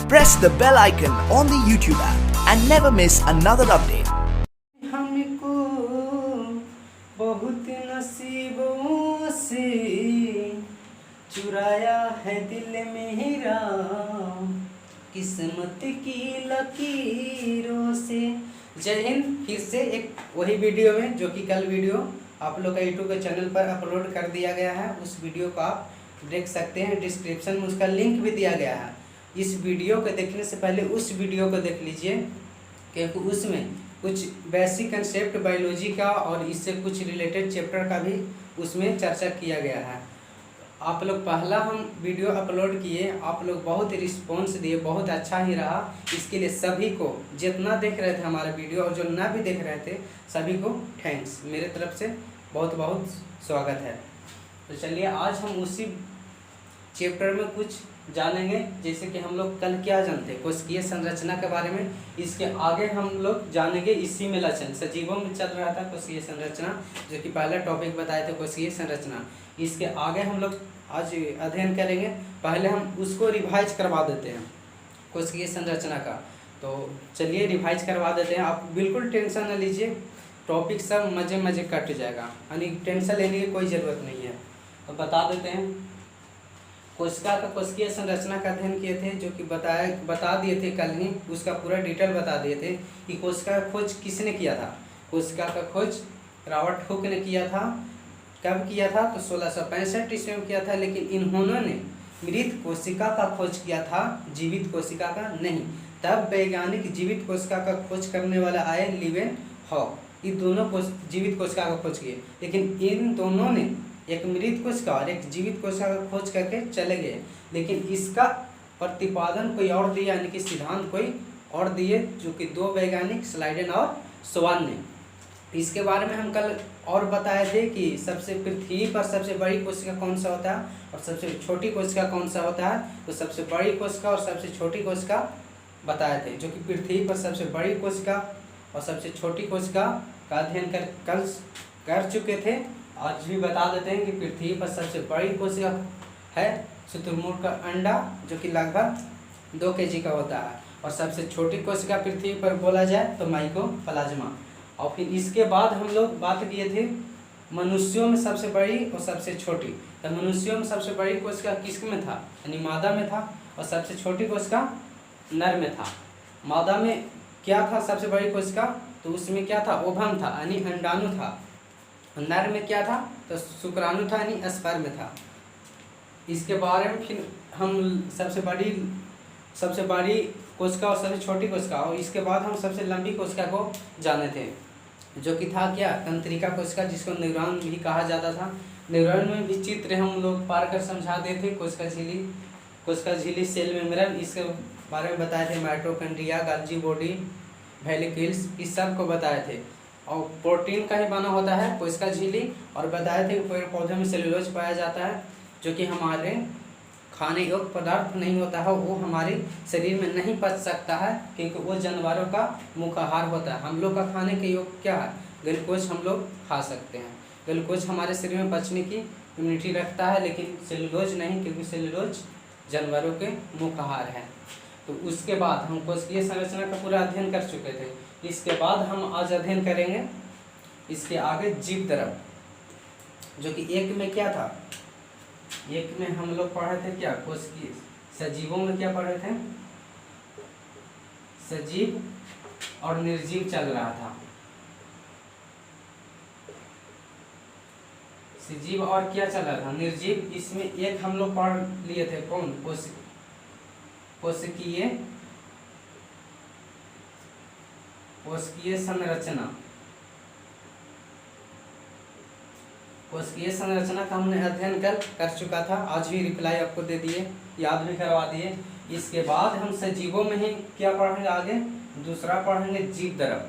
Press the bell icon on the YouTube app and never miss another update. हमको बहुत नसीबों से चुराया है दिल मेरा, किस्मत की लकीरों से। जय हिंद। फिर से एक वही वीडियो में जो कि कल वीडियो आप लोग का यूट्यूब के चैनल पर अपलोड कर दिया गया है, उस वीडियो को आप देख सकते हैं। डिस्क्रिप्शन में उसका लिंक भी दिया गया है। इस वीडियो को देखने से पहले उस वीडियो को देख लीजिए, क्योंकि उसमें कुछ बेसिक कंसेप्ट बायोलॉजी का और इससे कुछ रिलेटेड चैप्टर का भी उसमें चर्चा किया गया है। आप लोग पहला हम वीडियो अपलोड किए, आप लोग बहुत रिस्पॉन्स दिए, बहुत अच्छा ही रहा। इसके लिए सभी को, जितना देख रहे थे हमारा वीडियो और जो ना भी देख रहे थे, सभी को थैंक्स, मेरे तरफ से बहुत बहुत स्वागत है। तो चलिए आज हम उसी चैप्टर में कुछ जानेंगे। जैसे कि हम लोग कल क्या जानते हैं, कोशिकीय संरचना के बारे में। इसके आगे हम लोग जानेंगे इसी में लक्षण, सजीवों में चल रहा था कोशिकीय संरचना, जो कि पहला टॉपिक बताए थे कोशिकीय संरचना। इसके आगे हम लोग आज अध्ययन करेंगे। पहले हम उसको रिवाइज करवा देते हैं कोशिकीय संरचना का। तो चलिए रिवाइज करवा देते हैं। आप बिल्कुल टेंशन न लीजिए, टॉपिक सब मज़े मज़े कट जाएगा, यानी टेंशन लेने की कोई ज़रूरत नहीं है। तो बता देते हैं। कोशिका का कोशिकीय संरचना का अध्ययन किए थे, जो कि बता दिए थे कल ही, उसका पूरा डिटेल बता दिए थे कि कोशिका का खोज किसने किया था। कोशिका का खोज रॉबर्ट हुक ने किया था। कब किया था? तो 1665 ईस्वी में किया था। लेकिन इन्होंने मृत कोशिका का खोज किया था, जीवित कोशिका का नहीं। तब वैज्ञानिक जीवित कोशिका का खोज करने वाला आए लीवेनहॉक। ये दोनों जीवित कोशिका का खोज किए, लेकिन इन दोनों ने एक मृत कोशिका और एक जीवित कोशिका का खोज करके चले गए। लेकिन इसका प्रतिपादन कोई और दिया, यानी कि सिद्धांत कोई और दिए, जो कि दो वैज्ञानिक स्लाइडेन और स्वान ने। इसके बारे में हम कल और बताए थे कि सबसे पृथ्वी पर सबसे बड़ी कोशिका कौन सा होता है और सबसे छोटी कोशिका कौन सा होता है। तो सबसे बड़ी कोशिका और सबसे छोटी कोशिका बताए थे, जो कि पृथ्वी पर सबसे बड़ी कोशिका और सबसे छोटी कोशिका का अध्ययन कल कर चुके थे। आज भी बता देते हैं कि पृथ्वी पर सबसे बड़ी कोशिका है शुतुरमुर्ग का अंडा, जो कि लगभग 2 kg का होता है। और सबसे छोटी कोशिका पृथ्वी पर बोला जाए तो माइकोप्लाज्मा। और फिर इसके बाद हम लोग बात किए थे मनुष्यों में सबसे बड़ी और सबसे छोटी। तो मनुष्यों में सबसे बड़ी कोशिका किस में था, यानी मादा में था, और सबसे छोटी कोशिका नर में था। मादा में क्या था सबसे बड़ी कोशिका? तो उसमें क्या था? ओवम था, यानी अंडाणु था। नर में क्या था? तो शुक्राणु था, यानी स्पर्म था। इसके बारे में फिर हम सबसे बड़ी कोशिका और सबसे छोटी कोशिका, और इसके बाद हम सबसे लंबी कोशिका को जाने थे, जो कि था क्या? तंत्रिका कोशिका, जिसको न्यूरॉन भी कहा जाता था। न्यूरॉन में भी चित्र हम लोग पार कर समझा देते थे। कोशिका झिल्ली, सेल मेम्ब्रेन, इसके बारे में बताए थे। माइटोकॉन्ड्रिया, गोल्गी बॉडी, वेसिकल्स, इस सब को बताए थे। और प्रोटीन का ही बना होता है कोशिका झिल्ली। और बताए थे पेड़ पौधे में सेलुलोज पाया जाता है, जो कि हमारे खाने योग्य पदार्थ नहीं होता है, वो हमारे शरीर में नहीं पच सकता है, क्योंकि वो जानवरों का मुख्य आहार होता है। हम लोग का खाने के योग्य क्या है? ग्लूकोज हम लोग खा सकते हैं। ग्लूकोज हमारे शरीर में पचने की इम्यूनिटी रखता है, लेकिन सेलुलोज नहीं, क्योंकि सेलुलोज जानवरों के मुख्य आहार है। तो उसके बाद हम कोशिकीय संरचना का पूरा अध्ययन कर चुके थे। इसके बाद हम आज अध्ययन करेंगे इसके आगे जीव द्रव, जो कि एक में क्या था? एक में हम लोग पढ़े थे क्या? कोशिकीय सजीवों में क्या पढ़े थे? सजीव और निर्जीव चल रहा था। सजीव और क्या चल रहा था? निर्जीव। इसमें एक हम लोग पढ़ लिए थे, कौन? कोशिकीय संरचना। कोशिकीय संरचना का हमने अध्ययन कर चुका था। आज भी रिप्लाई आपको दे दिए, याद भी करवा दिए। इसके बाद हम सजीवों में ही क्या पढ़ेंगे आगे? दूसरा पढ़ेंगे जीव द्रव।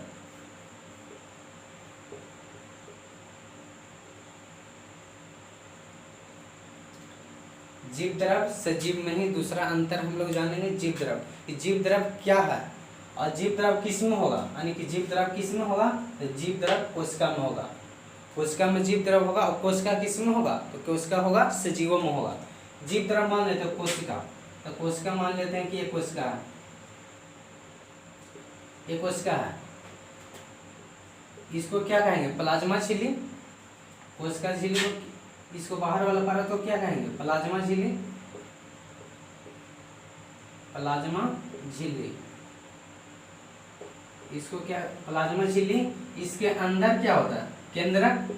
जीव द्रव सजीव में ही दूसरा अंतर हम लोग जानेंगे। जीव द्रव कि जीव द्रव क्या है और जीव द्रव किस में होगा, यानी कि जीव द्रव किस में होगा? तो जीव द्रव कोशिका में होगा। कोशिका में जीव द्रव होगा। और कोशिका किस में होगा? तो कोशिका होगा सजीवों में होगा। जीव द्रव मान लेते कोशिका, तो कोशिका मान लेते हैं कि ये कोशिका है, ये कोशिका है। इसको क्या कहेंगे? प्लाज्मा झिल्ली। कोशिका झिल्ली को, इसको बाहर वाला परत को क्या कहेंगे? प्लाज्मा झिल्ली, प्लाज्मा झिल्ली। इसको क्या? प्लाज्मा झिल्ली। इसके अंदर क्या होता है? केंद्रक।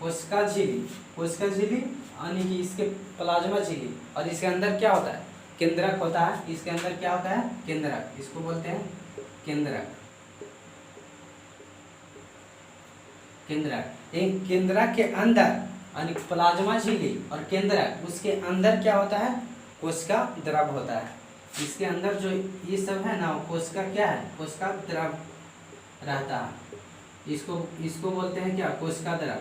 कोशिका झिल्ली, कोशिका झिल्ली यानी कि इसके प्लाज्मा झिल्ली, और इसके अंदर क्या होता है? केंद्रक होता है। इसके अंदर क्या होता है? केंद्रक। इसको बोलते हैं केंद्रक। केंद्रक। एक केंद्रक के अंदर यानी प्लाज्मा झिल्ली और केंद्रक, उसके अंदर क्या होता है? कोशिका द्रव होता है। इसके अंदर जो ये सब है ना, कोशिका क्या है? कोशिका द्रव रहता है। इसको बोलते हैं क्या? कोशिका द्रव।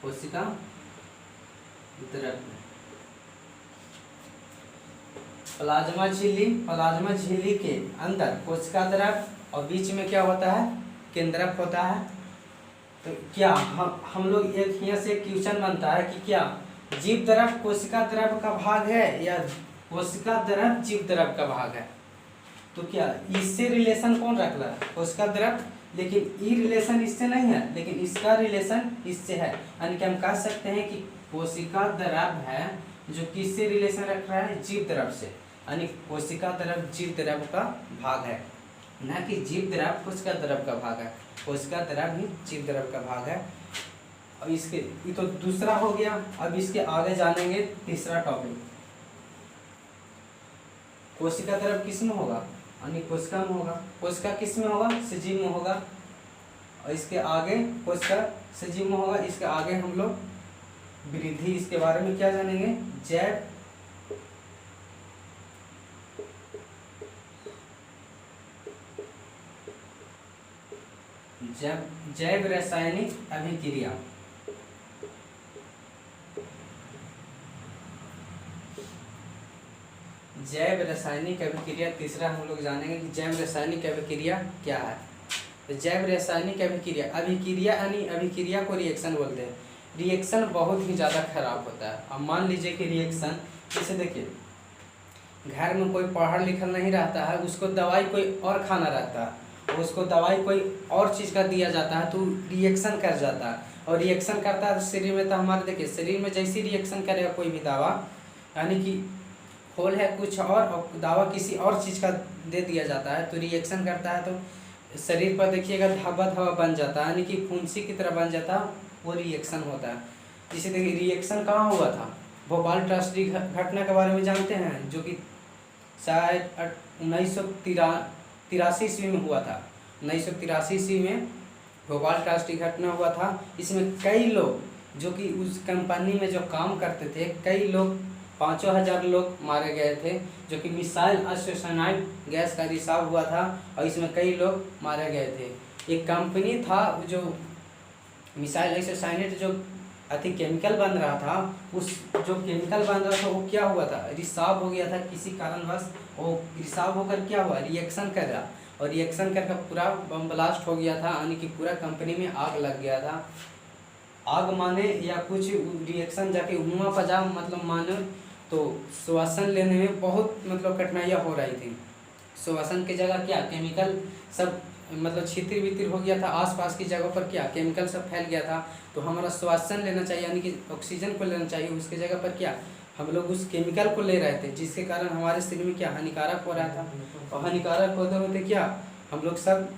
कोशिका द्रव। प्लाज्मा झिल्ली, प्लाज्मा झिल्ली के अंदर कोशिका द्रव और बीच में क्या होता है? केंद्रक होता है। तो क्या हम लोग एक यहाँ से क्वेश्चन बनता है कि क्या जीव द्रव कोशिका द्रव का भाग है या कोशिका द्रव जीव द्रव का भाग है? तो क्या इससे रिलेशन कौन रख रहा है? कोशिका द्रव। लेकिन ये रिलेशन इससे नहीं है, लेकिन इसका रिलेशन इससे है। यानी कि हम कह सकते हैं कि कोशिका द्रव है जो किससे रिलेशन रख रहा है? जीव द्रव से। यानी कोशिका द्रव जीव द्रव का भाग है, ना कि जीव द्रव कोशिका द्रव का भाग है। कोशिका द्रव ही जीव द्रव का भाग है। और इसके ये तो दूसरा हो गया। अब इसके आगे जानेंगे तीसरा टॉपिक। कोशिका द्रव किस में होगा? यानी कोशिका में होगा। कोशिका किस में होगा? सजीव में होगा। और इसके आगे कोशिका सजीव में होगा। इसके आगे हम लोग वृद्धि, इसके बारे में क्या जानेंगे? जैव रासायनिक अभिक्रिया। जैव रासायनिक अभिक्रिया तीसरा हम लोग जानेंगे कि जैव रासायनिक अभिक्रिया क्या है। तो जैव रासायनिक अभिक्रिया, अभिक्रिया यानी अभिक्रिया को रिएक्शन बोलते हैं। रिएक्शन बहुत ही ज़्यादा खराब होता है। अब मान लीजिए कि रिएक्शन, जैसे देखिए घर में कोई पढ़ा लिखा नहीं रहता है, उसको दवाई कोई और खाना रहता है, उसको दवाई कोई और चीज़ का दिया जाता है तो रिएक्शन कर जाता है। और रिएक्शन करता है शरीर में, तो हमारे देखिए शरीर में जैसी रिएक्शन करेगा कोई भी दवा, यानी कि खोल है कुछ और दवा किसी और चीज़ का दे दिया जाता है तो रिएक्शन करता है, तो शरीर पर देखिएगा धब्बा धब्बा बन जाता है, यानी कि फुंसी की तरह बन जाता है, वो रिएक्शन होता है। जिसे देखिए रिएक्शन कहाँ हुआ था? भोपाल ट्रेजेडी घटना के बारे में जानते हैं, जो कि शायद 1983 ईस्वी में हुआ था। 1983 ईस्वी में भोपाल ट्रेजेडी घटना हुआ था। इसमें कई लोग जो कि उस कंपनी में जो काम करते थे, कई लोग 5,000 लोग मारे गए थे, जो कि मिसाइल आइसोसाइनाइड गैस का रिसाव हुआ था और इसमें कई लोग मारे गए थे। एक कंपनी था जो मिसाइल आइसोसाइनाइड जो केमिकल बन रहा था, उस जो केमिकल बन रहा था वो क्या हुआ था? रिसाव हो गया था किसी कारणवश। वो रिसाव होकर क्या हुआ? रिएक्शन कर रहा, और रिएक्शन करके पूरा बम ब्लास्ट हो गया था, यानी कि पूरा कंपनी में आग लग गया था। आग माने या कुछ रिएक्शन जाके हुआ पजा मतलब माने तो श्वसन लेने में बहुत मतलब कठिनाइयाँ हो रही थी। श्वसन की जगह क्या केमिकल सब मतलब छितिर बितिर हो गया था, आसपास की जगह पर क्या केमिकल सब फैल गया था। तो हमारा श्वसन लेना चाहिए यानी कि ऑक्सीजन को लेना चाहिए, उसके जगह पर क्या हम लोग उस केमिकल को ले रहे थे, जिसके कारण हमारे शरीर में क्या हानिकारक हो रहा था। और हानिकारक होते होते क्या हम लोग सब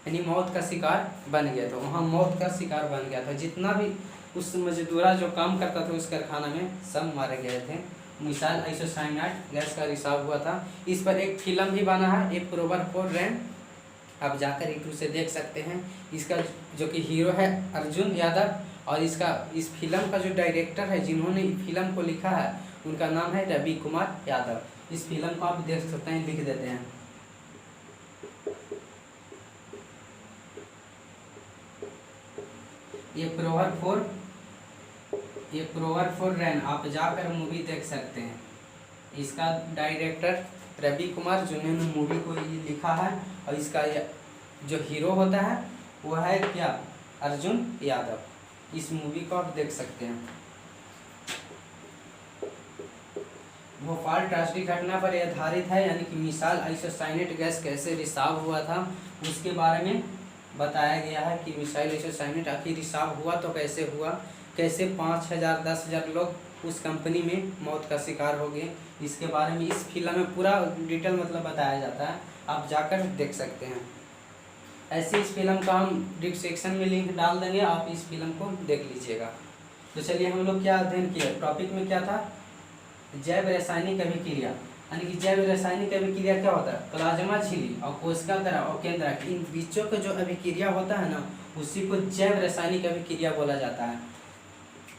यानी मौत का शिकार बन गया था। वहाँ मौत का शिकार बन गया था। जितना भी उस मजदूरा जो काम करता था उस कारखाना में सब मारे गए थे। मिसाइल आइसोसाइनाइड गैस का रिसाव हुआ था। इस पर एक फिल्म भी बना है, एक प्रोवर फॉर रैन, आप जाकर यूट्यूब से देख सकते हैं। इसका जो कि हीरो है अर्जुन यादव, और इस फिल्म का जो डायरेक्टर है जिन्होंने फिल्म को लिखा है उनका नाम है रवि कुमार यादव। इस फिल्म को आप देख सकते हैं, लिख देते हैं। ये प्रोवर फॉर रैन आप जाकर मूवी देख सकते हैं। इसका डायरेक्टर रवि कुमार जिन्होंने मूवी को ये लिखा है, और इसका जो हीरो होता है वो है क्या अर्जुन यादव। इस मूवी को आप देख सकते हैं। भोपाल ट्रेजेडी घटना पर आधारित है, यानी कि मिसाइल आइसोसाइनेट गैस कैसे रिसाव हुआ था उसके बारे में बताया गया है कि मिसाइल आइसोसाइनेट आखिर रिसाव हुआ तो कैसे हुआ, कैसे 5,000 10,000 लोग उस कंपनी में मौत का शिकार हो गए। इसके बारे में इस फिल्म में पूरा डिटेल मतलब बताया जाता है, आप जाकर देख सकते हैं। ऐसे इस फिल्म का हम डिस्क्रिप्शन में लिंक डाल देंगे, आप इस फिल्म को देख लीजिएगा। तो चलिए हम लोग क्या अध्ययन किया, टॉपिक में क्या था, जैव रासायनिक अभिक्रिया, यानी कि जैव रासायनिक अभिक्रिया क्या होता है, प्लाज्मा झिल्ली और कोशिका द्रव और केंद्रक, इन बीचों का जो अभिक्रिया होता है ना उसी को जैव रासायनिक अभिक्रिया बोला जाता है।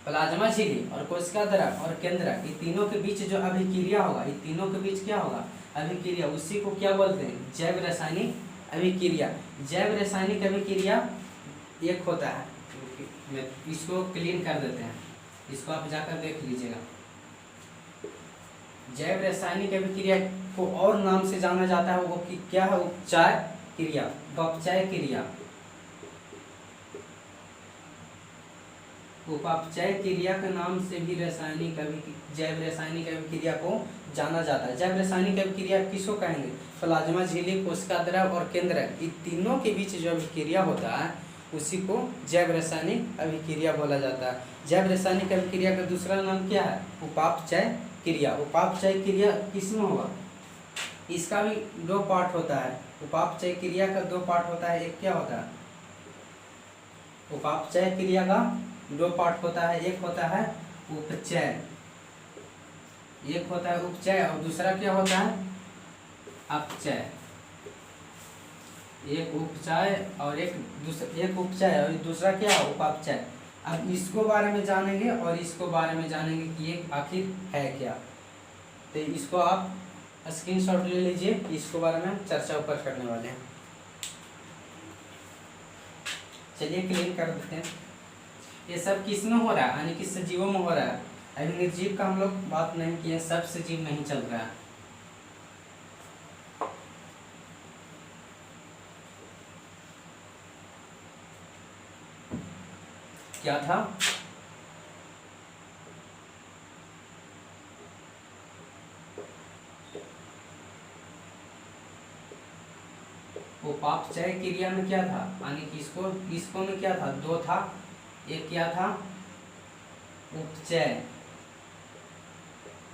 प्लाज्मा झिल्ली और कोशिका द्रव और केंद्रक, ये तीनों के बीच जो अभिक्रिया होगा, ये तीनों के बीच क्या होगा, अभिक्रिया, उसी को क्या बोलते हैं, जैव रासायनिक अभिक्रिया। जैव रासायनिक अभिक्रिया एक होता है, इसको क्लीन कर देते हैं, इसको आप जाकर देख लीजिएगा। जैव रासायनिक अभिक्रिया को और नाम से जाना जाता है, वो कि क्या है, उपचाय क्रिया, उपचाय क्रिया। उपचाय क्रिया के नाम से भी जैव रासायनिक अभिक्रिया को जाना जाता है। जैव रासायनिक अभिक्रिया किसको कहेंगे, प्लाज्मा झिल्ली, कोशिका द्रव और केंद्रक, इन तीनों के बीच जो अभिक्रिया होता है उसी को जैव रासायनिक अभिक्रिया बोला जाता है। जैव रासायनिक अभिक्रिया का दूसरा नाम क्या है, उपापचय क्रिया। उपापचय क्रिया किसमें होगा, इसका भी दो पार्ट होता है। उपापचय क्रिया का दो पार्ट होता है, एक क्या होता है, उपापचय क्रिया का दो पार्ट होता है, एक होता है उपचय, एक होता है उपचय और दूसरा क्या होता है, अपचय। एक उपचय और एक उपचय और दूसरा क्या है, उपापचय। अब इसको बारे में जानेंगे और इसको बारे में जानेंगे कि ये आखिर है क्या। तो इसको आप स्क्रीनशॉट ले लीजिए, इसको बारे में हम चर्चा ऊपर करने वाले हैं। चलिए क्लीन कर देते हैं। ये सब किस में हो रहा है, यानी कि सजीवों में हो रहा है। अभी निर्जीव का हम लोग बात नहीं किए, सब सजीव नहीं चल रहा है। क्या था, उपापचय क्रिया में क्या था, यानी कि इसको में क्या था, दो था, एक क्या था, उपचय,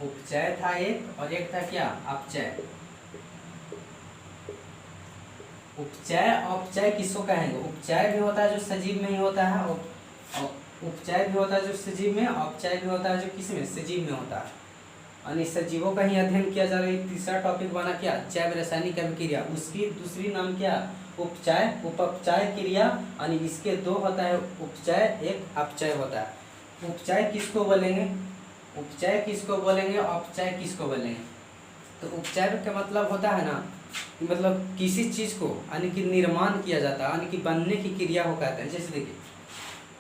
उपचय था एक, और एक था क्या, अपचय। उपचय अपचय किसको कहेंगे, उपचय भी होता है जो सजीव में ही होता है, और उपचय भी होता है जो सजीव में, अपचय भी होता है जो किस में, सजीव में होता है। यानी सजीवों का ही अध्ययन किया जा रहा है। तीसरा टॉपिक बना क्या, जैव रासायनिक अभिक्रिया, उसकी दूसरी नाम क्या, उपचय, उपचय क्रिया, यानी इसके दो होता है, उपचय एक अपचय होता है। उपचय किसको बोलेंगे, उपचय किसको बोलेंगे, अपचय किसको बोलेंगे। तो उपचय का मतलब होता है ना, मतलब किसी चीज को यानी कि निर्माण किया जाता है, यानी कि बनने की क्रिया हो कहते हैं। जैसे देखिए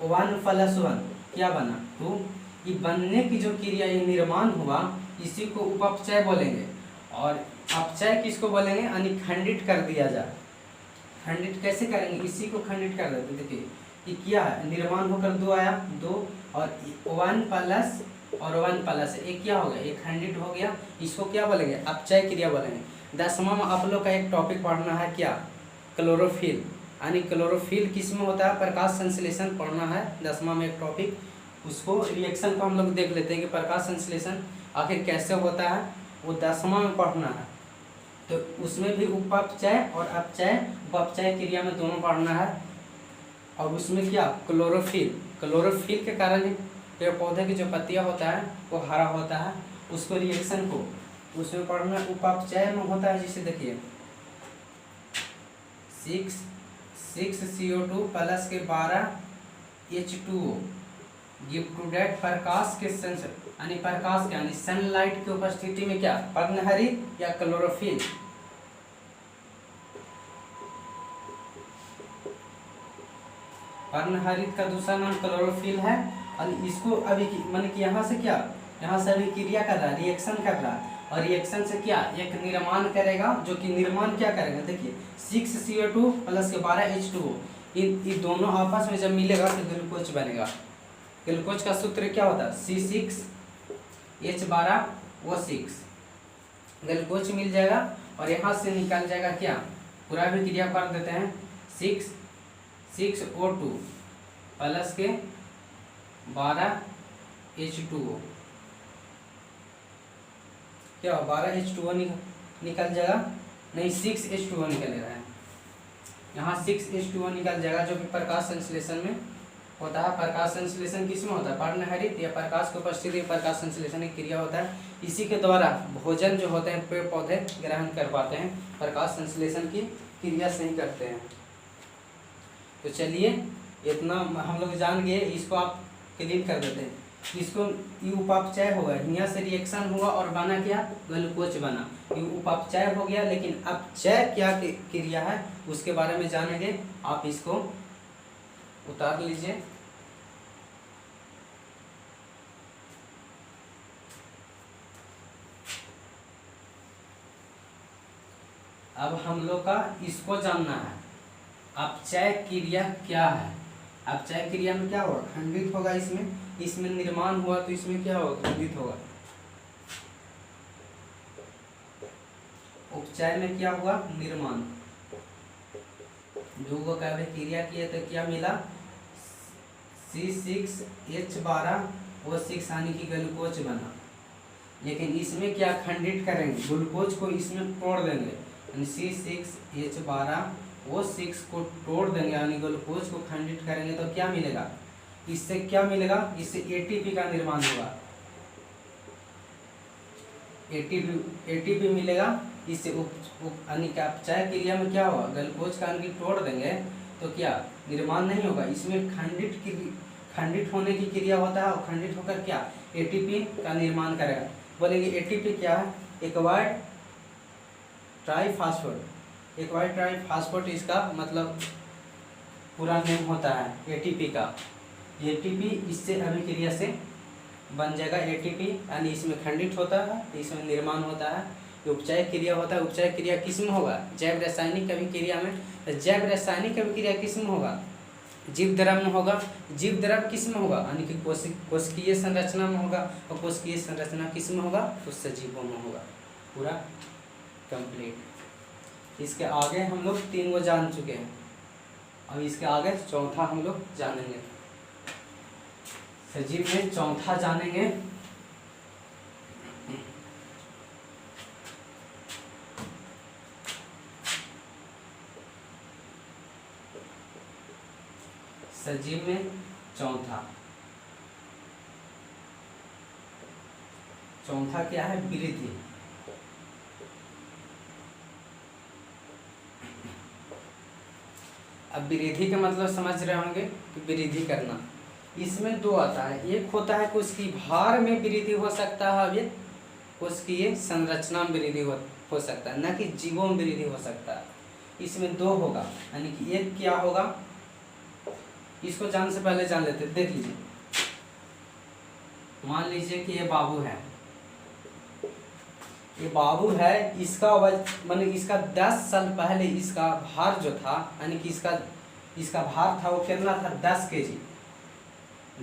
1+1 क्या बना, तो ये बनने की जो क्रिया, ये निर्माण हुआ, इसी को उपचय बोलेंगे। और अपचय किसको बोलेंगे, यानी खंडित कर दिया जाए। खंडित कैसे करेंगे, इसी को खंडित कर देते। देखिए ये क्या है, निर्माण होकर दो आया, दो, और 1+ और 1+, एक क्या हो गया, एक खंडित हो गया, इसको क्या बोलेंगे, अपचय क्रिया बोलेंगे। 10वां में आप लोग का एक टॉपिक पढ़ना है क्या, क्लोरोफिल, यानी क्लोरोफिल किस में होता है, प्रकाश संश्लेषण पढ़ना है 10वां में एक टॉपिक। उसको रिएक्शन को हम लोग देख लेते हैं कि प्रकाश संश्लेषण आखिर कैसे होता है, वो 10वां में पढ़ना है। तो उसमें भी उपचय और अपचय, उपचय क्रिया में दोनों पढ़ना है। और उसमें क्या, क्लोरोफिल, क्लोरोफिल के कारण पेड़ पौधे की जो पत्तियां होता है वो हरा होता है, उसको रिएक्शन को उसमें पढ़ना। उपचय में होता है, जैसे देखिए 6CO2 प्लस के 12 H2O गिव टू डेट, प्रकाश के यानी प्रकाश के यानी सनलाइट की उपस्थिति में क्या, पर्णहरित या क्लोरोफिल। पर्णहरित का दूसरा नाम क्लोरोफिल है। और इसको अभी माने कि यहाँ से क्या, यहाँ से अभी क्रिया कर रहा है, रिएक्शन कर रहा है, और रिएक्शन से क्या, एक निर्माण करेगा, जो कि निर्माण क्या करेगा, देखिए 6CO2 प्लस के 12 H2O, इन दोनों आपस में जब मिलेगा तो ग्लूकोज बनेगा। ग्लूकोज का सूत्र क्या होता है? C6H12O6। ग्लूकोज मिल जाएगा और यहाँ से निकल जाएगा क्या, पूरा भी क्रिया कर देते हैं, 6O2 प्लस के 12H2O, क्या 12H2O निकल जाएगा, नहीं 6H2O निकलेगा, यहाँ 6H2O निकल जाएगा, जो कि प्रकाश संश्लेषण में होता है। प्रकाश संश्लेषण किस में होता है? पर्णहरित या प्रकाश की उपस्थिति में प्रकाश संश्लेषण की क्रिया होता है। इसी के द्वारा भोजन जो होते हैं पेड़ पौधे ग्रहण कर पाते हैं, प्रकाश संश्लेषण की क्रिया से ही करते हैं। तो चलिए इतना हम लोग जान गए, इसको आप क्लीन कर देते हैं। इसको ये उपापचय होगा, यहाँ से रिएक्शन हुआ और बना क्या, ग्लूकोज बना, ये उपापचय हो गया। लेकिन अपचय क्या क्रिया है उसके बारे में जानेंगे। आप इसको उतार लीजिए। अब हम लोग का इसको जानना है, अपचय क्रिया क्या है। अपचय क्रिया में क्या होगा, खंडित होगा, इसमें निर्माण हुआ तो इसमें क्या होगा, खंडित होगा। उपचय में क्या हुआ, निर्माण। जो वो क्रिया किए तो क्या मिला, C6H12O6 यानी कि ग्लूकोज बना। लेकिन इसमें क्या खंडित करेंगे, ग्लूकोज को इसमें तोड़ देंगे, यानी C6H12O6 को तोड़ देंगे, यानी ग्लूकोज को खंडित करेंगे तो क्या मिलेगा, इससे क्या मिलेगा, इससे ATP का निर्माण होगा, ATP मिलेगा। इससे यानी कि अपचय क्रिया में क्या होगा, ग्लूकोज का यानी तोड़ देंगे तो क्या निर्माण नहीं होगा, इसमें खंडित होने की क्रिया होता है, और खंडित होकर क्या ATP का निर्माण करेगा। बोलेंगे ATP क्या है, एक्वायर्ड ट्राईफॉस्फेट। एक्वायर्ड ट्राईफॉस्फेट इसका मतलब पूरा नेम होता है ATP का। ATP इससे अभिक्रिया से बन जाएगा ATP, यानी इसमें खंडित होता है, इसमें निर्माण होता है, उपचय क्रिया होता है। उपचय क्रिया किस में होगा, जैव रासायनिक अभिक्रिया में। जैव रासायनिक अभिक्रिया किस में होगा, जीव द्रव में होगा। जीव द्रव किस में होगा, यानी कि कोशिकीय संरचना में होगा, और कोशिकीय संरचना किस में होगा, तो सजीवों में होगा। पूरा कंप्लीट। इसके आगे हम लोग 3 को जान चुके हैं, अब इसके आगे चौथा हम लोग जानेंगे। सजीव में चौथा जानेंगे, सजीव में चौथा क्या है, वृद्धि। अब वृद्धि का मतलब समझ रहे होंगे कि वृद्धि करना। इसमें 2 आता है, एक होता है कोशिकीय भार में वृद्धि हो सकता है, अब ये कोशिकीय संरचना में वृद्धि हो सकता है, न कि जीवों में वृद्धि हो सकता है। इसमें 2 होगा, यानी कि एक क्या होगा, इसको जानने से पहले जान लेते। देख लीजिए, मान लीजिए कि ये बाबू है, ये बाबू है, इसका माने इसका 10 साल पहले इसका भार जो था, यानी कि इसका भार था वो कितना था, 10 kg।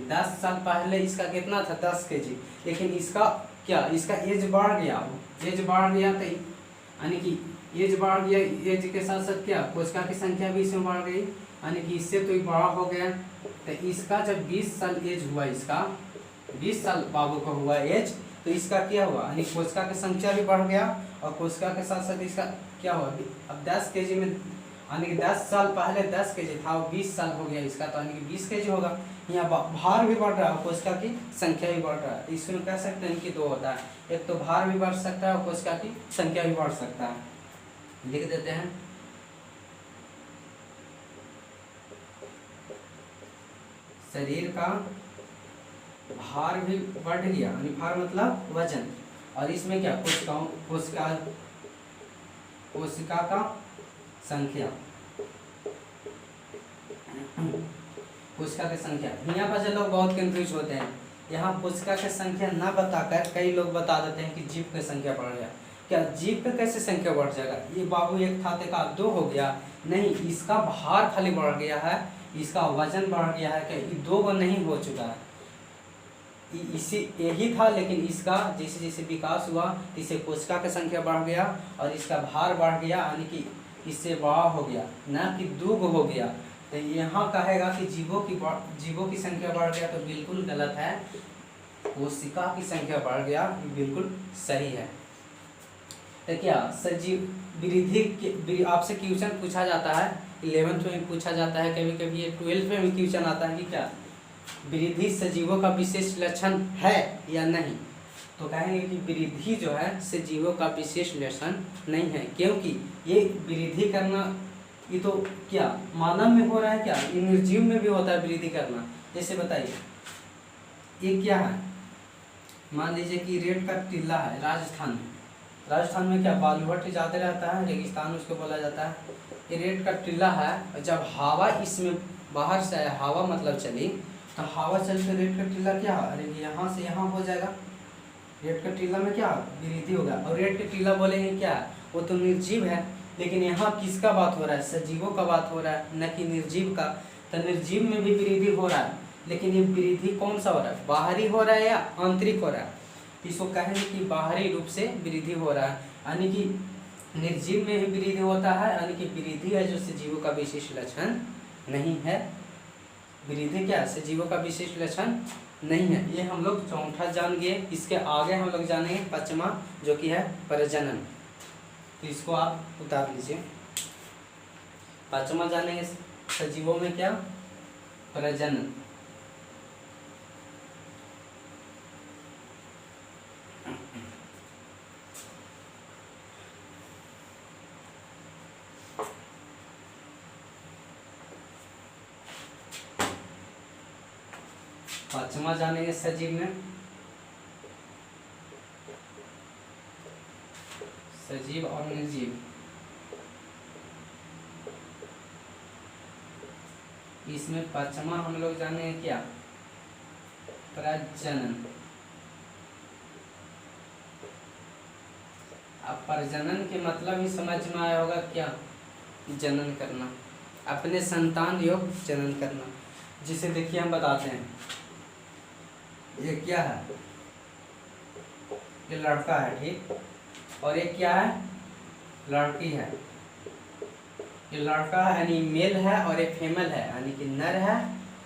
10 साल पहले इसका कितना था, 10 kg। लेकिन इसका क्या, इसका एज बढ़ गया, तो यानी कि एज बढ़ गया, एज के साथ साथ क्या कोशिका की संख्या भी इसमें बढ़ गई, यानी कि इससे तो बड़ा हो गया। तो इसका जब 20 साल एज हुआ, इसका 20 साल बाबू का हुआ एज, तो इसका क्या हुआ, यानी कोशिका की संख्या भी बढ़ गया, और कोशिका के साथ साथ इसका क्या हुआ, अब 10 kg में, यानी कि 10 साल पहले 10 kg था, वो 20 साल हो गया इसका, तो यानी कि 20 kg होगा। यहाँ भार भी बढ़ रहा है, कोशिका की संख्या भी बढ़ रहा है। तो इसमें कह सकते हैं कि 2 होता है, एक तो भार भी बढ़ सकता है और कोशिका की संख्या भी बढ़ सकता है। लिख देते हैं, शरीर का भार भी बढ़ गया, यानी भार मतलब वजन, और इसमें क्या कोशिका का संख्या, कोशिका की संख्या। यहाँ पर जो लोग बहुत कंफ्यूज होते हैं, यहाँ कोशिका की संख्या ना बताकर कई लोग बता देते हैं कि जीव की संख्या बढ़ गया। क्या जीव पे कैसे संख्या बढ़ जाएगा, ये बाबू एक था का 2 हो गया, नहीं, इसका भार खाली बढ़ गया है, इसका वजन बढ़ गया है, क्या ये 2 नहीं हो चुका है। इसी यही था, लेकिन इसका जैसे जैसे विकास हुआ इससे कोशिका की संख्या बढ़ गया और इसका भार बढ़ गया, यानी कि इससे बड़ा हो गया, ना कि दुग हो गया। तो यहाँ कहेगा कि जीवों की संख्या बढ़ गया, तो बिल्कुल गलत है। कोशिका की संख्या बढ़ गया, ये बिल्कुल सही है। तो क्या सजीव वृद्धि आपसे क्वेश्चन पूछा जाता है, 11th में पूछा जाता है, कभी कभी ये 12th में भी क्वेश्चन आता है कि क्या वृद्धि सजीवों का विशेष लक्षण है या नहीं। तो कहेंगे कि वृद्धि जो है सजीवों का विशेष लक्षण नहीं है, क्योंकि ये वृद्धि करना ये तो क्या मानव में हो रहा है, क्या ये निर्जीव में भी होता है वृद्धि करना। जैसे बताइए ये क्या है, मान लीजिए कि रेत का टीला है राजस्थान में क्या बालुवट ज़्यादा रहता है, रेगिस्तान उसको बोला जाता है। ये रेत का टीला है, और जब हवा इसमें बाहर से आया, हवा मतलब चली, तो हवा चलते रेत का टीला क्या, अरे यहाँ से यहाँ हो जाएगा, रेत का टीला में क्या वृद्धि होगा। और रेत का टीला बोलेंगे क्या, वो तो निर्जीव है, लेकिन यहाँ किसका बात हो रहा है, सजीवों का बात हो रहा है, न कि निर्जीव का। तो निर्जीव में भी वृद्धि हो रहा है, लेकिन ये वृद्धि कौन सा हो रहा है, बाहरी हो रहा है या आंतरिक हो रहा है। इसको कहेंगे कि बाहरी रूप से वृद्धि हो रहा है, यानी कि निर्जीव में ही वृद्धि होता है, यानी कि वृद्धि है जो सजीवों का विशेष लक्षण नहीं है। वृद्धि क्या सजीवों का विशेष लक्षण नहीं है। ये हम लोग चौथा जान गए। इसके आगे हम लोग जानेंगे 5वां, जो कि है प्रजनन। तो इसको आप उतार लीजिए। 5वां जानेंगे सजीवों में क्या, प्रजनन। पांचवा जानेंगे सजीव में, सजीव और निर्जीव। इसमें 5वां हम लोग जानेंगे क्या, प्रजनन। अब प्रजनन के मतलब ही समझ में आया होगा, क्या जनन करना, अपने संतान योग जनन करना। जिसे देखिए हम बताते हैं, ये क्या है, ये लड़का है, ठीक, और ये क्या है, लड़की है। ये लड़का है यानी मेल है, और ये फीमेल है यानी कि नर है,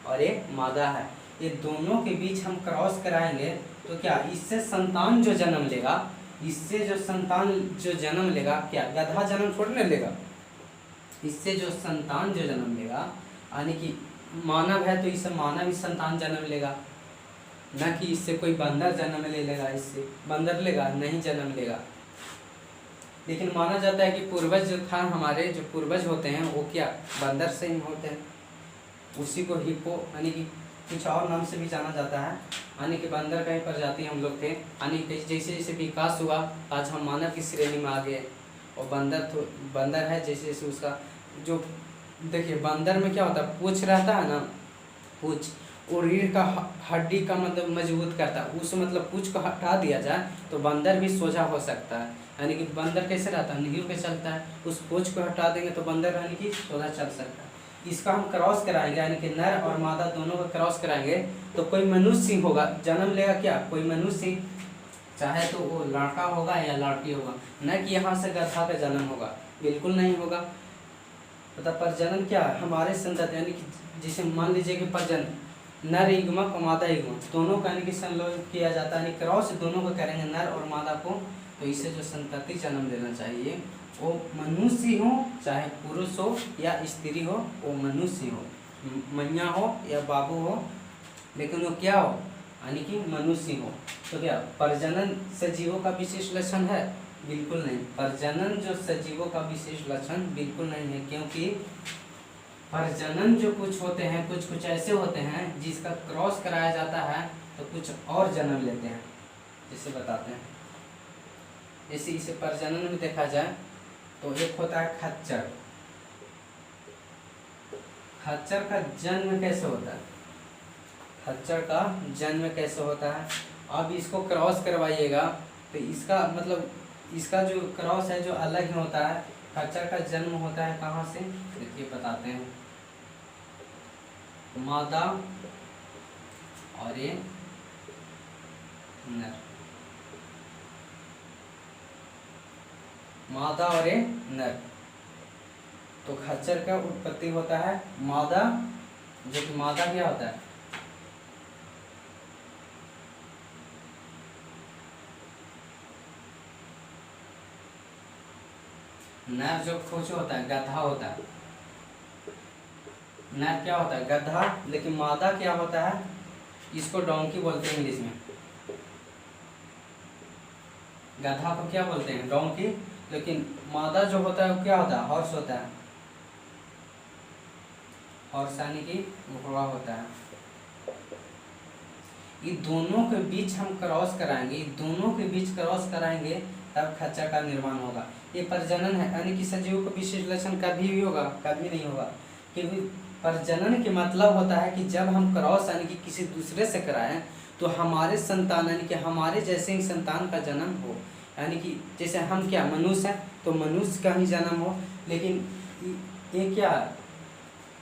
और ये मादा है। ये दोनों के बीच हम क्रॉस कराएंगे तो क्या इससे संतान जो जन्म लेगा, इससे जो संतान जो जन्म लेगा, क्या गधा जन्म थोड़ी ना लेगा, इससे जो संतान जो जन्म लेगा, यानी कि मानव है तो इससे मानव ही संतान जन्म लेगा, न कि इससे कोई बंदर जन्म ले लेगा। इससे बंदर लेगा नहीं, जन्म लेगा। लेकिन माना जाता है कि पूर्वज जो था, हमारे जो पूर्वज होते हैं वो क्या बंदर से ही होते हैं। उसी को हिप्पो यानी कि कुछ और नाम से भी जाना जाता है, यानी कि बंदर का ही प्रजाति हम लोग थे। यानी जैसे जैसे विकास हुआ आज हम मानव की श्रेणी में आ गए, और बंदर है जैसे जैसे उसका जो देखिए बंदर में क्या होता है, पूंछ रहता है ना, पूंछ और रीढ़ का हड्डी का मतलब मजबूत करता है। उस मतलब पूंछ को हटा दिया जाए तो बंदर भी सोझा हो सकता है। यानी कि बंदर कैसे रहता है, नींव पे चलता है, उस पूंछ को हटा देंगे तो बंदर यानी कि सोझा चल सकता है। इसका हम क्रॉस कराएंगे, यानी कि नर और मादा दोनों का क्रॉस कराएंगे तो कोई मनुष्य होगा, जन्म लेगा क्या कोई मनुष्य, चाहे तो वो लड़का होगा या लड़की होगा, न कि यहाँ से गधा का जन्म होगा, बिल्कुल नहीं होगा। मतलब प्रजनन क्या है, हमारे संतति यानी कि जैसे मान लीजिए कि प्रजनन नर युग्मक और मादा युग्मक दोनों का यानी कि संलोक किया जाता है, यानी क्रॉस दोनों को करेंगे नर और मादा को, तो इससे जो संतति जन्म लेना चाहिए वो मनुष्य हो, चाहे पुरुष हो या स्त्री हो, वो मनुष्य हो, मैया हो या बाबू हो, लेकिन वो क्या हो यानी कि मनुष्य हो। तो क्या प्रजनन सजीवों का विशेष लक्षण है, बिल्कुल नहीं। प्रजनन जो सजीवों का विशेष लक्षण बिल्कुल नहीं है, क्योंकि प्रजनन जो कुछ होते हैं कुछ ऐसे होते हैं जिसका क्रॉस कराया जाता है तो कुछ और जन्म लेते हैं। जैसे बताते हैं, जैसे इसे प्रजनन में देखा जाए तो एक होता है खच्चर। खच्चर का जन्म कैसे होता है, खच्चर का जन्म कैसे होता है, अब इसको क्रॉस करवाइएगा तो इसका मतलब इसका जो क्रॉस है जो अलग ही होता है। खच्चर का जन्म होता है कहाँ से, देखिए बताते हैं, मादा और ये नर, मादा और ये नर। तो खच्चर का उत्पत्ति होता है मादा, जो कि मादा क्या होता है, नर जो खोच होता है गधा होता है, नर क्या होता है गधा, लेकिन मादा क्या होता है, इसको डोंकी बोलते हैं इंग्लिश में। गधा को क्या बोलते हैं डोंकी, लेकिन मादा जो होता है वो क्या होता है हॉर्स होता है, हॉर्स यानी कि घोड़ा होता है। ये दोनों के बीच हम क्रॉस कराएंगे, ये दोनों के बीच क्रॉस कराएंगे तब खच्चर का निर्माण होगा। ये प्रजनन है, यानी कि सजीव का विश्लेषण कभी भी होगा, कभी नहीं होगा, क्योंकि प्रजनन के मतलब होता है कि जब हम क्रॉस यानी कि किसी दूसरे से कराएं तो हमारे संतान यानी कि हमारे जैसे ही संतान का जन्म हो, यानी कि जैसे हम क्या मनुष्य हैं तो मनुष्य का ही जन्म हो। लेकिन ये क्या है,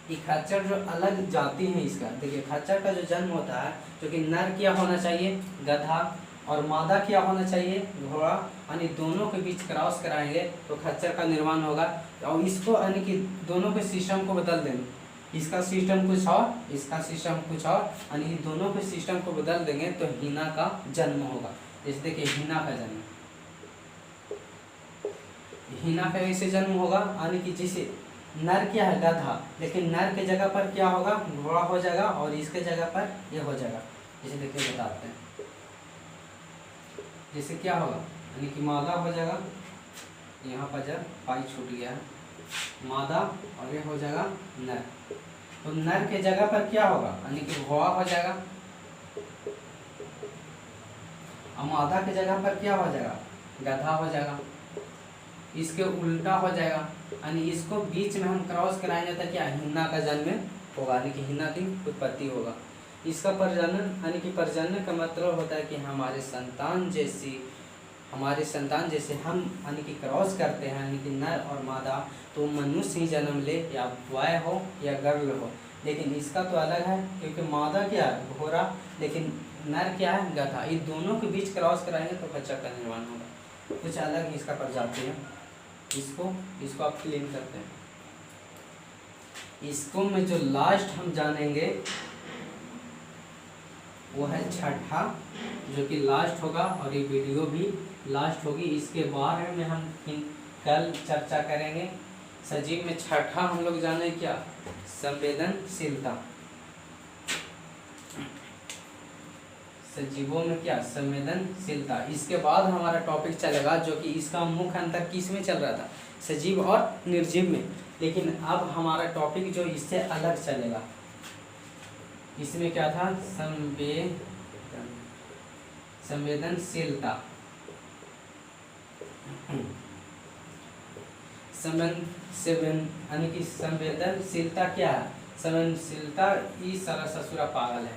ये खच्चर जो अलग जाति है इसका, देखिए खच्चर का जो जन्म होता है जो कि नर क्या होना चाहिए गधा और मादा क्या होना चाहिए घोड़ा, यानी दोनों के बीच क्रॉस कराएंगे तो खच्चर का निर्माण होगा। और इसको यानी कि दोनों के सिस्टम को बदल देंगे, इसका सिस्टम कुछ और इसका सिस्टम कुछ और, यानी दोनों के सिस्टम को बदल देंगे तो हीना का जन्म होगा। जैसे देखिए हीना का जन्म, हीना का ऐसे जन्म होगा यानी कि जैसे नर क्या है गधा, लेकिन नर के जगह पर क्या होगा घोड़ा हो जाएगा और इसके जगह पर ये हो जाएगा। जैसे देखिए बताते हैं, जैसे क्या होगा यानी कि मादा हो जाएगा, यहाँ पर जब पाई छूट गया है मादा और ये हो जाएगा नर। तो नर के जगह पर क्या होगा यानी कि घोड़ा हो जाएगा और मादा के जगह पर क्या हो जाएगा गधा हो जाएगा। इसके उल्टा हो जाएगा, यानी इसको बीच में हम क्रॉस कराएंगे तो क्या हिन्ना का जन्म होगा, यानी कि हिन्ना की उत्पत्ति होगा। इसका प्रजनन यानी कि प्रजनन का मतलब होता है कि हमारे संतान जैसे हम यानी कि क्रॉस करते हैं यानी कि नर और मादा, तो मनुष्य ही जन्म ले या बॉय हो या गर्ल हो। लेकिन इसका तो अलग है क्योंकि मादा क्या है घोड़ा, लेकिन नर क्या है गधा। ये दोनों के बीच क्रॉस कराएंगे तो खच्चर का निर्माण होगा। कुछ अलग ही इसका प्रजाति है। इसको आप क्लीन करते हैं। इसको में जो लास्ट हम जानेंगे वो है छठा, जो कि लास्ट होगा और ये वीडियो भी लास्ट होगी। इसके बारे में हम कल चर्चा करेंगे। सजीव में छठा हम लोग जाने क्या संवेदनशीलता। सजीवों में क्या संवेदनशीलता। इसके बाद हमारा टॉपिक चलेगा जो कि इसका मुख्य अंतर किस में चल रहा था सजीव और निर्जीव में, लेकिन अब हमारा टॉपिक जो इससे अलग चलेगा। इसमें क्या था संवेदनशीलता। यानी कि संवेदनशीलता क्या है, संवेदनशीलता ये सारा ससुरा पागल है,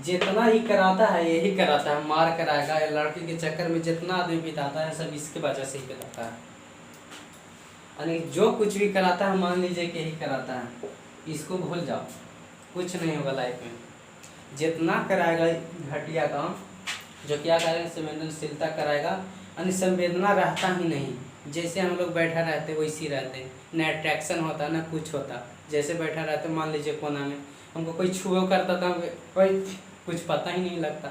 जितना ही कराता है यही कराता है, मार कराएगा या लड़की के चक्कर में जितना आदमी बिताता है सब इसके वजह से ही बिताता है। यानी जो कुछ भी कराता है मान लीजिए कि यही कराता है, इसको भूल जाओ, कुछ नहीं होगा लाइफ में। जितना कराएगा घटिया काम, जो क्या करेगा संवेदनशीलता कराएगा, यानी संवेदना रहता ही नहीं। जैसे हम लोग बैठा रहते वैसे रहते, न अट्रैक्शन होता न कुछ होता। जैसे बैठा रहते मान लीजिए कोना में, हमको कोई छुओ करता था कोई कुछ पता ही नहीं लगता।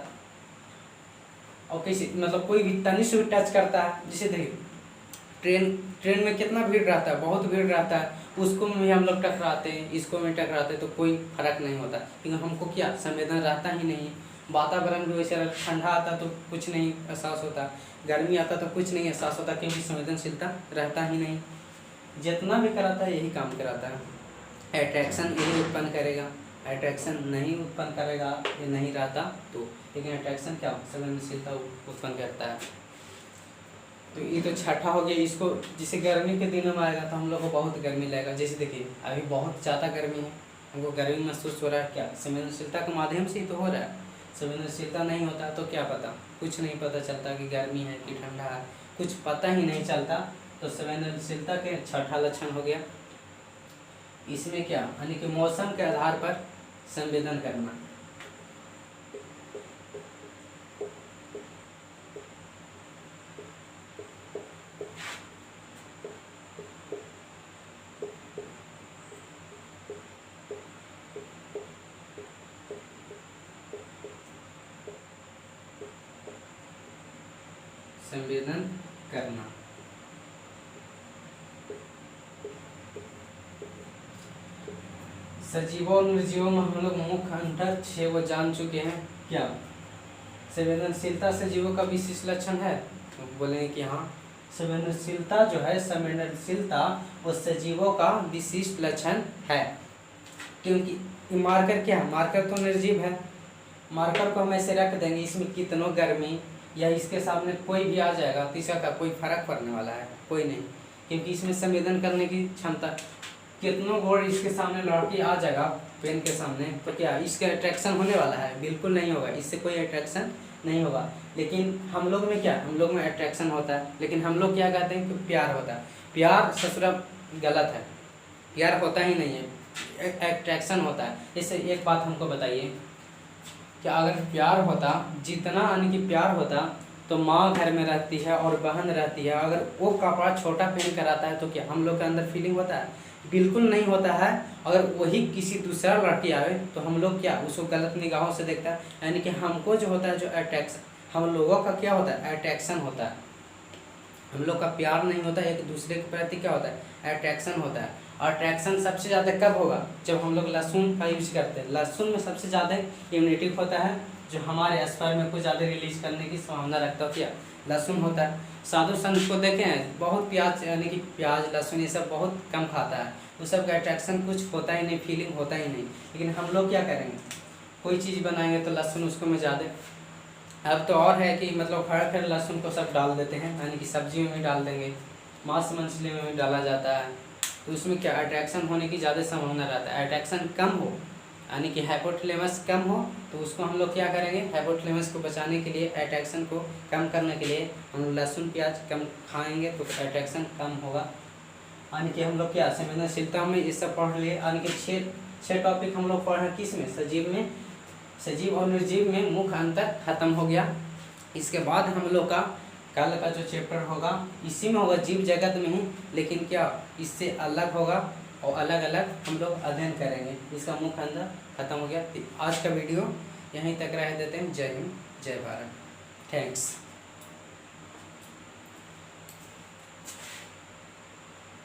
और किसी मतलब कोई भी तनिक से टच करता है, जैसे देखिए ट्रेन में कितना भीड़ रहता है, बहुत भीड़ रहता है, उसको में हम लोग टकराते हैं, इसको में टकराते हैं तो कोई फर्क नहीं होता, लेकिन हमको क्या संवेदना रहता ही नहीं। वातावरण भी वैसे ठंडा आता तो कुछ नहीं एहसास होता, गर्मी आता तो कुछ नहीं एहसास होता, क्योंकि संवेदनशीलता रहता ही नहीं। जितना भी कराता है यही काम कराता है। अट्रैक्शन यही उत्पन्न करेगा, अट्रैक्शन नहीं उत्पन्न करेगा ये नहीं रहता तो, लेकिन अट्रैक्शन क्या संवेदनशीलता उत्पन्न करता है। तो ये तो छठा हो गया। इसको जैसे गर्मी के दिनों में आएगा तो हम लोग को बहुत गर्मी लगेगा। जैसे देखिए अभी बहुत ज़्यादा गर्मी है, हमको गर्मी महसूस हो रहा है, क्या संवेदनशीलता के माध्यम से ही तो हो रहा है। संवेदनशीलता नहीं होता तो क्या पता, कुछ नहीं पता चलता कि गर्मी है कि ठंडा है, कुछ पता ही नहीं चलता। तो संवेदनशीलता के छठा लक्षण हो गया। इसमें क्या यानी कि मौसम के आधार पर संवेदन करना। संवेदन करना। सजीवों और निर्जीवों में हम लोग मुख्य अंतर 6 वो जान चुके हैं। क्या संवेदनशीलता सजीवों का विशिष्ट लक्षण है? तो बोलेंगे कि हाँ, संवेदनशीलता जो है, संवेदनशीलता वो सजीवों का विशिष्ट लक्षण है। क्योंकि मार्कर क्या है? मार्कर तो निर्जीव है। मार्कर को हम ऐसे रख देंगे, इसमें कितनों गर्मी या इसके सामने कोई भी आ जाएगा तो इसका कोई फर्क पड़ने वाला है? कोई नहीं, क्योंकि इसमें संवेदन करने की क्षमता, कितनों गोड़ इसके सामने लड़की आ जाएगा पेन के सामने, तो क्या इसका अट्रैक्शन होने वाला है? बिल्कुल नहीं होगा, इससे कोई अट्रैक्शन नहीं होगा। लेकिन हम लोग में क्या, हम लोग में अट्रैक्शन होता है, लेकिन हम लोग क्या कहते हैं कि प्यार होता है। प्यार ससुरा गलत है, प्यार होता ही नहीं है, अट्रैक्शन होता है। जैसे एक बात हमको बताइए कि अगर प्यार होता, जितना यानी कि प्यार होता तो माँ घर में रहती है और बहन रहती है, अगर वो कपड़ा छोटा पहन कर आता है तो क्या हम लोग के अंदर फीलिंग होता है? बिल्कुल नहीं होता है। अगर वही किसी दूसरा लड़की आवे तो हम लोग क्या उसको गलत निगाहों से देखता है, यानी कि हमको जो होता है, जो अट्रैक्शन, हम लोगों का क्या होता है? अट्रैक्शन होता है। हम लोग का प्यार नहीं होता, एक दूसरे के प्रति क्या होता है? अट्रैक्शन होता है। अट्रैक्शन सबसे ज़्यादा कब होगा? जब हम लोग लहसुन का यूज करते हैं। लहसुन में सबसे ज़्यादा इम्यूनिटी होता है, जो हमारे स्पर्म में कुछ ज़्यादा रिलीज करने की संभावना रखता है, क्या लहसुन होता है। साधु संत को देखें हैं, बहुत प्याज, यानी कि प्याज लहसुन ये सब बहुत कम खाता है, उस सब का अट्रैक्शन कुछ होता ही नहीं, फीलिंग होता ही नहीं। लेकिन हम लोग क्या करेंगे, कोई चीज़ बनाएंगे तो लहसुन उसको में ज़्यादा, अब तो और है कि मतलब खड़े लहसुन को सब डाल देते हैं, यानी कि सब्जी में भी डाल देंगे, मांस मछली में भी डाला जाता है, तो उसमें क्या अट्रैक्शन होने की ज़्यादा संभावना रहता है। अट्रैक्शन कम हो, यानी कि हाइपोथैलेमस कम हो, तो उसको हम लोग क्या करेंगे, हाइपोथैलेमस को बचाने के लिए, अट्रैक्शन को कम करने के लिए हम लोग लहसुन प्याज कम खाएंगे तो अट्रैक्शन कम होगा। यानी कि हम लोग क्या संवेदनशीलता में ये सब पढ़ लिए, यानी कि 6 टॉपिक हम लोग पढ़े। किस में? सजीव में, सजीव और निर्जीव में मुख्य अंतर खत्म हो गया। इसके बाद हम लोग का कल का जो चैप्टर होगा इसी में होगा, जीव जगत में ही, लेकिन क्या इससे अलग होगा और अलग अलग हम लोग अध्ययन करेंगे। इसका मुख्य अंतर खत्म हो गया। आज का वीडियो यहीं तक रह देते हैं। जय हिंद, जय भारत, थैंक्स।